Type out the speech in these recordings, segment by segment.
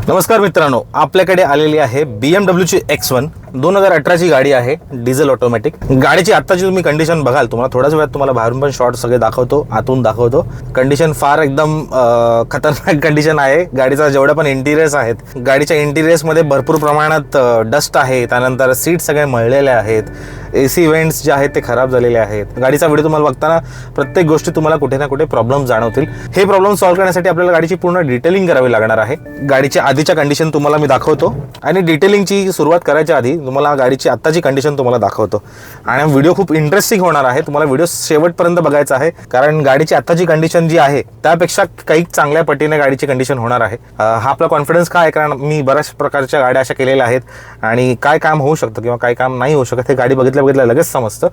नमस्कार मित्रांनो, आपल्याकडे आलेली आहे BMW X1 2018ची गाडी आहे, डिझेल ऑटोमॅटिक. गाडीची आत्ताची तुम्ही कंडिशन बघाल, तुम्हाला थोड्याच वेळात तुम्हाला बाहेरून पण शॉट सगळे दाखवतो, आतून दाखवतो. कंडिशन फार एकदम खतरनाक कंडिशन आहे. गाडीचा जेवढा पण इंटिरियर्स आहेत, गाडीच्या इंटिरियर्समध्ये भरपूर प्रमाणात डस्ट आहे. त्यानंतर सीट सगळे मळलेले आहेत, AC व्हेंट्स जे आहेत ते खराब झालेले आहेत. गाडीचा व्हिडिओ तुम्हाला बघताना प्रत्येक गोष्टी तुम्हाला कुठे ना कुठे प्रॉब्लेम जाणवतील. हे प्रॉब्लेम सॉल्व्ह करण्यासाठी आपल्याला गाडीची पूर्ण डिटेलिंग करावी लागणार आहे. गाडीच्या आधीच्या कंडिशन तुम्हाला मी दाखवतो आणि डिटेलिंगची सुरुवात करायच्या आधी तुम्हाला गाडीची आत्ताची कंडिशन तुम्हाला दाखवतो. आणि व्हिडिओ खूप इंटरेस्टिंग होणार आहे. तुम्हाला व्हिडिओ शेवटपर्यंत बघायचा आहे, कारण गाडीची आत्ताची कंडिशन जी आहे त्यापेक्षा काही चांगल्या पटीने गाडीची कंडिशन होणार आहे. हा आपला कॉन्फिडन्स काय आहे, कारण मी बऱ्याच प्रकारच्या गाड्या अशा केलेल्या आहेत आणि काय काम होऊ शकतं किंवा काय काम नाही होऊ शकत हे गाडी बघितल्या लगेच समजतं.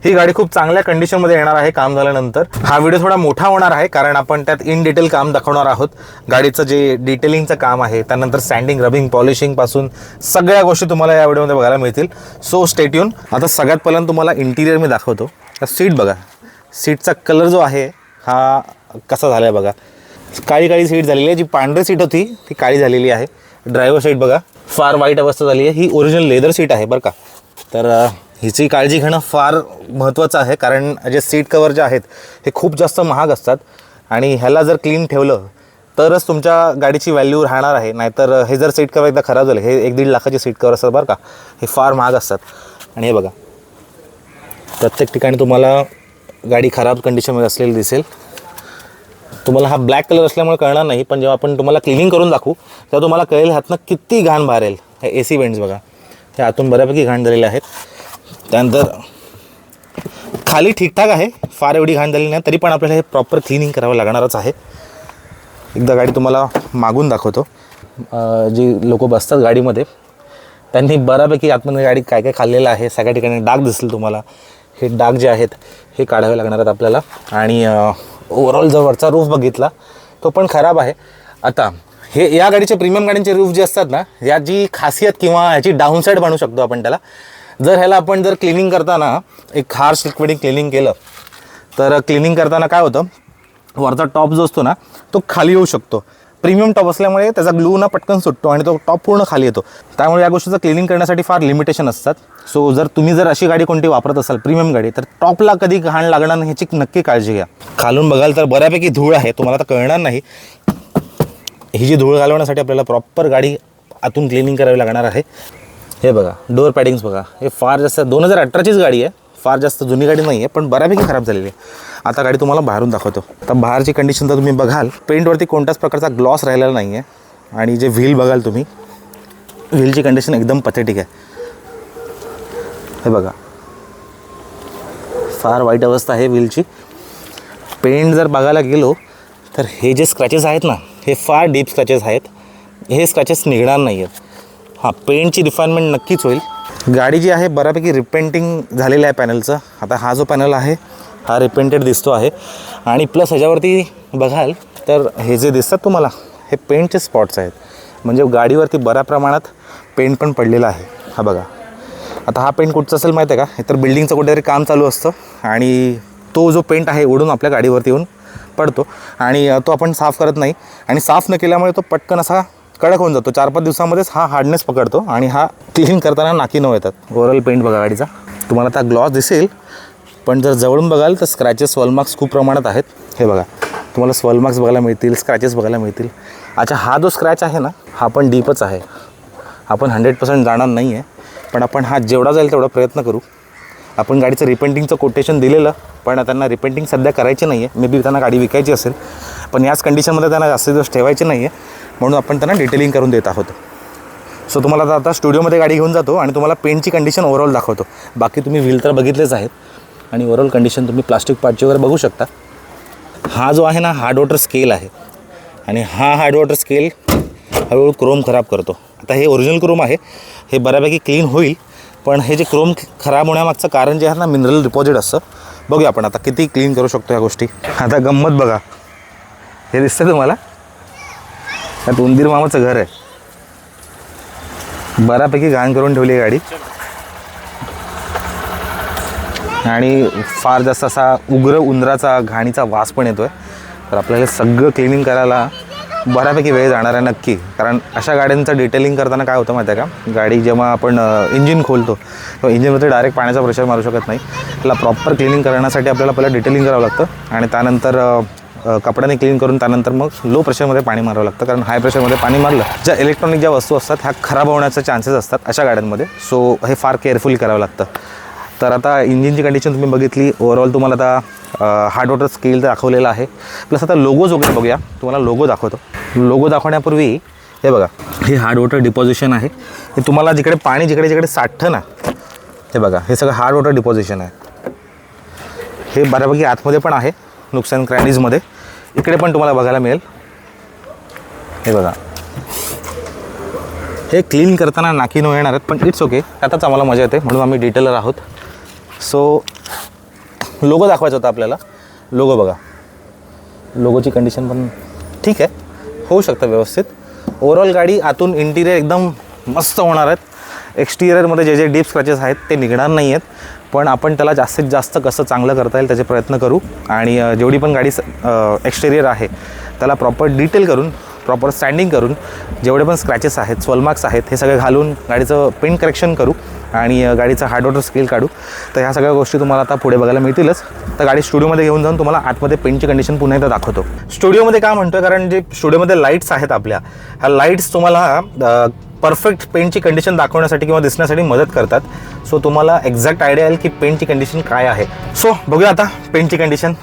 ही गाडी खूप चांगल्या कंडिशनमध्ये येणार आहे काम झाल्यानंतर. हा व्हिडिओ थोडा मोठा होणार आहे, कारण आपण त्यात इन डिटेल काम दाखवणार आहोत. गाडीचं जे डिटेलिंगचं काम आहे, त्यानंतर सँडिंग, रबिंग, पॉलिशिंग पासून सगळ्या गोष्टी तुम्हाला या व्हिडिओमध्ये बघायला मिळतील. So stay tune. आता सगळ्यात पहिल्यांदा तुम्हाला इंटिरियर मी दाखवतो. सीट बघा, सीटचा कलर जो आहे हा कसा झाला आहे बघा. काळी काळी सीट झालेली आहे. जी पांढरी सीट होती ती काळी झालेली आहे. ड्रायव्हर सीट बघा फार वाईट अवस्था झाली आहे. ही ओरिजिनल लेदर सीट आहे बरं का. तर हिची काळजी घेणं फार महत्त्वाचं आहे, कारण जे सीट कवर जे आहेत हे खूप जास्त महाग असतात आणि ह्याला जर क्लीन ठेवलं तरच तुमच्या गाडीची व्हॅल्यू राहणार आहे. नाहीतर हे जर सीट कवर एकदा खराब झाले, हे 1-1.5 लाखाचे सीट कवर असतात बरं का. हे फार महाग असतात. आणि हे बघा, प्रत्येक ठिकाणी तुम्हाला गाडी खराब कंडिशनमध्ये असलेली दिसेल. तुम्हाला हा ब्लॅक कलर असल्यामुळे कळणार नाही, पण जेव्हा आपण तुम्हाला क्लिनिंग करून दाखवू तेव्हा तुम्हाला कळेल ह्यातनं किती घाण बाहेर. हे AC व्हेंट्स बघा, हे आतून बऱ्यापैकी घाण झालेले आहेत. त्यानंतर खाली ठीकठाक आहे, फार एवढी घाण झालेली नाही, तरी पण आपल्याला हे प्रॉपर क्लिनिंग करावं लागणारच आहे. एकदा गाडी तुम्हाला मागून दाखवतो. जी लोक बसतात गाडीमध्ये त्यांनी बऱ्यापैकी आतमध्ये गाडी काय काय खाल्लेलं आहे, सगळ्या ठिकाणी डाग दिसतील तुम्हाला. हे डाग जे आहेत हे काढावे लागणार आहेत आपल्याला. आणि ओव्हरऑल जर वरचा रूफ बघितला तो पण खराब आहे. आता हे या गाडीचे प्रीमियम गाड्यांचे रूफ जे असतात ना, याची खासियत किंवा ह्याची डाऊनसाईड म्हणू शकतो आपण त्याला. जर ह्याला आपण जर क्लिनिंग करताना एक हार्श लिक्विडिंग क्लिनिंग केलं तर क्लिनिंग करताना काय होतं, वरचा टॉप जो असतो ना तो खाली येऊ शकतो. प्रीमियम टॉप असल्यामुळे त्याचा ग्लू ना पटकन सुटतो आणि तो टॉप पूर्ण खाली येतो. त्यामुळे या गोष्टीचं क्लिनिंग करण्यासाठी फार लिमिटेशन असतात. सो जर तुम्ही जर अशी गाडी कोणती वापरत असाल प्रीमियम गाडी, तर टॉपला कधी घाण लागणार नाही ह्याची नक्की काळजी घ्या. खालून बघाल तर बऱ्यापैकी धूळ आहे, तुम्हाला तर कळणार नाही. ही जी धूळ घालवण्यासाठी आपल्याला प्रॉपर गाडी आतून क्लिनिंग करावी लागणार आहे. हे बघा, डोअर पॅडिंग्स बघा, हे फार जास्त 2018चीच गाडी आहे, फार जास्त जुनी गाडी नाही आहे, पण बऱ्यापैकी खराब झालेली आहे. आता गाडी तुम्हाला बाहेरून दाखवतो. आता बाहेरची कंडिशन तर तुम्ही बघाल, पेंटवरती कोणत्याच प्रकारचा ग्लॉस राहिलेला नाही आहे. आणि जे व्हील बघाल तुम्ही, व्हीलची कंडिशन एकदम पथेटिक आहे. हे बघा, फार वाईट अवस्था आहे व्हीलची. पेंट जर बघायला गेलो तर हे जे स्क्रॅचेस आहेत ना, हे फार डीप स्क्रॅचेस आहेत. हे स्क्रॅचेस निघणार नाही आहेत. हां, पेंटची रिफाईनमेंट नक्कीच होईल. गाडी जी आहे बऱ्यापैकी रिपेंटिंग झालेलं आहे पॅनलचं. आता हा जो पॅनल आहे हा रिपेंटेड दिसतो आहे. आणि प्लस ह्याच्यावरती बघाल तर हे जे दिसतात तुम्हाला, हे पेंटचे स्पॉट्स आहेत. म्हणजे गाडीवरती बऱ्या प्रमाणात पेंट पण पडलेला आहे. हा बघा, आता हा पेंट कुठचं असेल माहिती आहे का, हे तर बिल्डिंगचं कुठेतरी काम चालू असतं आणि तो जो पेंट आहे उडून आपल्या गाडीवरती येऊन पडतो आणि तो आपण साफ करत नाही. आणि साफ न केल्यामुळे तो पटकन असा कडक होऊन जातो. 4-5 दिवसामध्येच हा हार्डनेस पकडतो आणि हा क्लीन करताना नाकी न येतात. ओव्हरऑल पेंट बघा गाडीचा, तुम्हाला आता ग्लॉस दिसेल, पण जर जवळून बघाल तर स्क्रॅचेस, स्वॉल मार्क्स खूप प्रमाणात आहेत. हे बघा, तुम्हाला स्वॉल मार्क्स बघायला मिळतील, स्क्रॅचेस बघायला मिळतील. अच्छा, हा जो स्क्रॅच आहे ना, हा पण डीपच आहे. आपण 100% जाणार नाही आहे, पण आपण हा जेवढा जाईल तेवढा प्रयत्न करू. आपण गाडीचं रिपेंटिंगचं कोटेशन दिलेलं, पण त्यांना रिपेंटिंग सध्या करायची नाही आहे. मे बी त्यांना गाडी विकायची असेल, पण याच कंडिशनमध्ये त्यांना जास्त दिवस ठेवायची नाही आहे, म्हणून आपण त्यांना डिटेलिंग करून देत आहोत. सो तुम्हाला आता स्टुडिओमध्ये गाडी घेऊन जातो आणि तुम्हाला पेंटची कंडिशन ओव्हरऑल दाखवतो. बाकी तुम्ही व्हील तर बघितलेच आहेत आणि ओव्हरऑल कंडिशन तुम्ही प्लास्टिक पार्टची वगैरे बघू शकता. हा जो आहे ना, हार्ड वॉटर स्केल आहे आणि हा हार्ड वॉटर स्केल हळूहळू क्रोम खराब करतो. आता हे ओरिजिनल क्रोम आहे, हे बऱ्यापैकी क्लीन होईल, पण हे जे क्रोम खराब होण्यामागचं कारण जे आहे ना, मिनरल डिपॉझिट असतं. बघूया आपण आता किती क्लीन करू शकतो ह्या गोष्टी. आता गंमत बघा, हे दिसतं तुम्हाला, त्यात उंदीर मामाचं घर आहे. बऱ्यापैकी घाण करून ठेवली आहे गाडी आणि फार जास्त असा उग्र उंदराचा घाणीचा वास पण येतो आहे. तर आपल्याला सगळं क्लिनिंग करायला बऱ्यापैकी वेळ जाणार आहे नक्की, कारण अशा गाड्यांचं डिटेलिंग करताना काय होतं माहिती आहे का, गाडी जेव्हा आपण इंजिन खोलतो तेव्हा इंजिनमध्ये डायरेक्ट पाण्याचा प्रेशर मारू शकत नाही. त्याला प्रॉपर क्लिनिंग करण्यासाठी आपल्याला पहिलं डिटेलिंग करावं लागतं आणि त्यानंतर कपड्याने क्लीन करून त्यानंतर मग लो प्रेशरमध्ये पाणी मारावं लागतं, कारण हाय प्रेशरमध्ये पाणी मारलं ज्या इलेक्ट्रॉनिक ज्या वस्तू असतात ह्या खराब होण्याचे चान्सेस असतात अशा गाड्यांमध्ये. सो हे फार केअरफुली करावं लागतं. तर आता इंजिनची कंडिशन तुम्ही बघितली, ओव्हरऑल तुम्हाला आता हार्ड वॉटर स्केल दाखवलेला आहे. प्लस आता लोगोज वगैरे बघूया, तुम्हाला लोगो दाखवतो. लोगो दाखवण्यापूर्वी हे बघा, हे हार्ड वॉटर डिपॉझिशन आहे. हे तुम्हाला जिकडे पाणी जिकडे साठतं ना, हे बघा, हे सगळं हार्ड वॉटर डिपॉझिशन आहे. हे बऱ्यापैकी आतमध्ये पण आहे, नुकसान क्रॅनीजमध्ये. इकडे पण तुम्हाला बघायला मिळेल. हे बघा, हे क्लीन करताना नाकी न येणार आहेत, पण इट्स ओके, त्यातच आम्हाला मजा येते म्हणून आम्ही डिटेलर आहोत. सो लोगो दाखवायचा होता आपल्याला. लोगो बघा, लोगोची कंडिशन पण ठीक आहे, होऊ शकतं व्यवस्थित. ओव्हरऑल गाडी आतून इंटिरियर एकदम मस्त होणार आहेत. एक्सटिरियरमध्ये जे डीप स्क्रॅचेस आहेत ते निघणार नाही आहेत, पण आपण त्याला जास्तीत जास्त कसं चांगलं करता येईल त्याचे प्रयत्न करू. आणि जेवढी पण गाडी एक्सटेरियर आहे त्याला प्रॉपर डिटेल करून, प्रॉपर स्टँडिंग करून, जेवढे पण स्क्रॅचेस आहेत, स्वलमार्क्स आहेत, हे सगळे घालून गाडीचं पेंट करेक्शन करू आणि गाडीचा हार्ड वॉटर स्केल काढू. तर ह्या सगळ्या गोष्टी तुम्हाला आता पुढे बघायला मिळतीलच. तर गाडी स्टुडिओमध्ये घेऊन जाऊन तुम्हाला आतमध्ये पेंटची कंडिशन पुन्हा एकदा दाखवतो. स्टुडिओमध्ये का म्हणतो आहे, कारण जे स्टुडिओमध्ये लाईट्स आहेत आपल्या, ह्या लाईट्स तुम्हाला परफेक्ट पेंटची कंडिशन दाखवण्यासाठी किंवा दिसण्यासाठी मदत करतात. सो तुम्हाला एक्झॅक्ट आयडिया येईल की पेंटची कंडिशन काय आहे. सो बघूया आता पेंटची कंडिशन.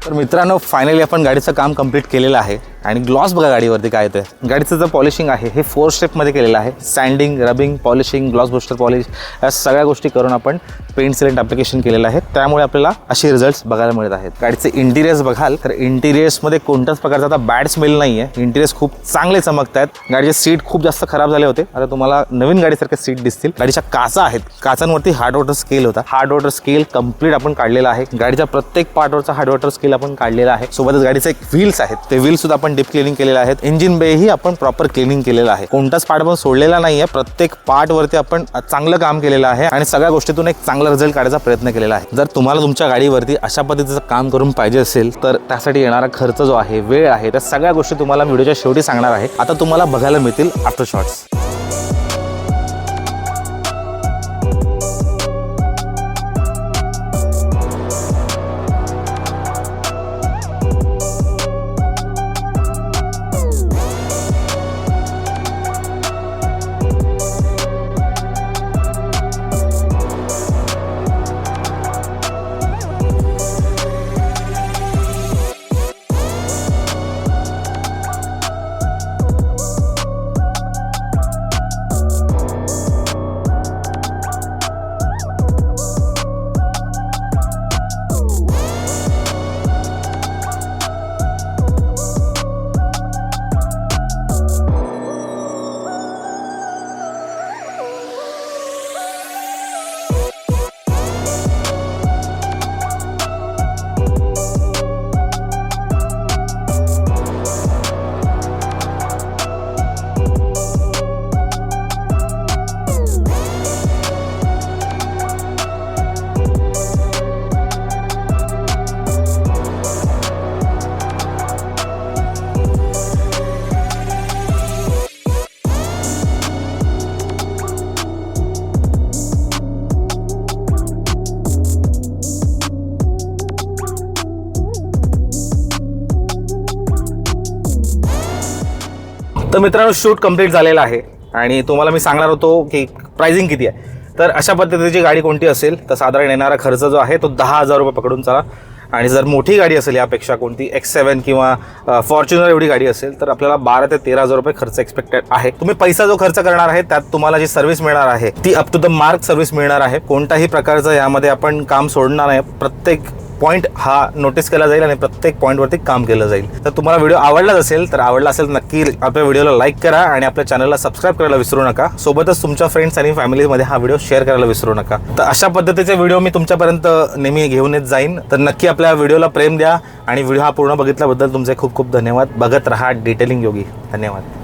तर मित्रांनो फायनली आपण गाडीचं काम कंप्लीट केलेलं आहे आणि ग्लॉस बघा गाडीवरती काय येतं. गाडीचं जे पॉलिशिंग आहे हे 4 स्टेपमध्ये केलेलं आहे. Sanding, rubbing, polishing, gloss booster polish या सगळ्या गोष्टी करून आपण पेंट सिलेंट ॲप्लिकेशन केलेलं आहे. त्यामुळे आपल्याला असे रिझल्ट्स बघायला मिळत आहेत. गाडीचे इंटिरियर्स बघाल तर इंटिरियर्समध्ये कोणत्याच प्रकारचा आता बॅड स्मेल नाही आहे. इंटिरियर्स खूप चांगले चमकत आहेत. गाडीचे सीट खूप जास्त खराब झाले होते, आता तुम्हाला नवीन गाडीसारखे सीट दिसतील. गाडीच्या काचा आहेत, काचांवरती हार्ड वॉटर स्केल होता. हार्ड वॉटर स्केल कंप्लीट आपण काढलेला आहे. गाडीच्या प्रत्येक पार्टवरचा हार्ड वॉटर स्केल आपण काढलेला आहे. सोबतच गाडीचे एक व्हील्स आहेत, ते व्हील्स सुद्धा आपण डीप क्लिनिंग केलेले आहेत. इंजिन बे ही आपण प्रॉपर क्लिनिंग केलेला आहे. कोणताच पार्ट आपण सोडलेला नाहीये. प्रत्येक पार्ट वरती आपण चांगलं काम केलेलं आहे आणि सगळ्या गोष्टीतून एक चांगला रिझल्ट काढायचा प्रयत्न केलेला आहे. जर तुम्हाला तुमच्या गाडीवरती अशा पद्धतीचं काम करून पाहिजे असेल तर त्यासाठी येणारा खर्च जो आहे, वेळ आहे, त्या सगळ्या गोष्टी तुम्हाला व्हिडिओच्या शेवटी सांगणार आहे. आता तुम्हाला बघायला मिळतील आफ्टर शॉट्स. तर मित्रांनो शूट कंप्लीट झालेला आहे आणि तुम्हाला मी सांगणार होतो की प्राइसिंग किती आहे. तर अशा पद्धतीची गाडी कोणती असेल तर साधारण येणारा खर्च जो आहे तो 10,000 रुपये पकडून चला. आणि जर मोठी गाडी असेल यापेक्षा कोणती X7 किंवा फॉर्च्युनर एवढी गाडी असेल तर आपल्याला 12,000 ते 13,000 रुपये खर्च एक्सपेक्टेड आहे. तुम्ही पैसा जो खर्च करणार आहे त्यात तुम्हाला जी सर्व्हिस मिळणार आहे ती up to the mark service मिळणार आहे. कोणत्याही प्रकारचं यामध्ये आपण काम सोडणार नाही. प्रत्येक पॉईंट हा नोटीस केला जाईल आणि प्रत्येक पॉईंटवरती काम केलं जाईल. तर तुम्हाला व्हिडिओ आवडलाच असेल तर आवडला असेल नक्की आपल्या व्हिडिओला लाईक करा आणि आपल्या चॅनलला सबस्क्राईब करायला विसरू नका. सोबतच तुमच्या फ्रेंड्स आणि फॅमिलीमध्ये हा व्हिडिओ शेअर करायला विसरू नका. तर अशा पद्धतीचे व्हिडिओ मी तुमच्यापर्यंत नेहमी घेऊन येत जाईन. तर नक्की आपल्या व्हिडिओला प्रेम द्या आणि व्हिडिओ हा पूर्ण बघितल्याबद्दल तुमचे खूप खूप धन्यवाद. बघत रहा डिटेलिंग योगी. धन्यवाद.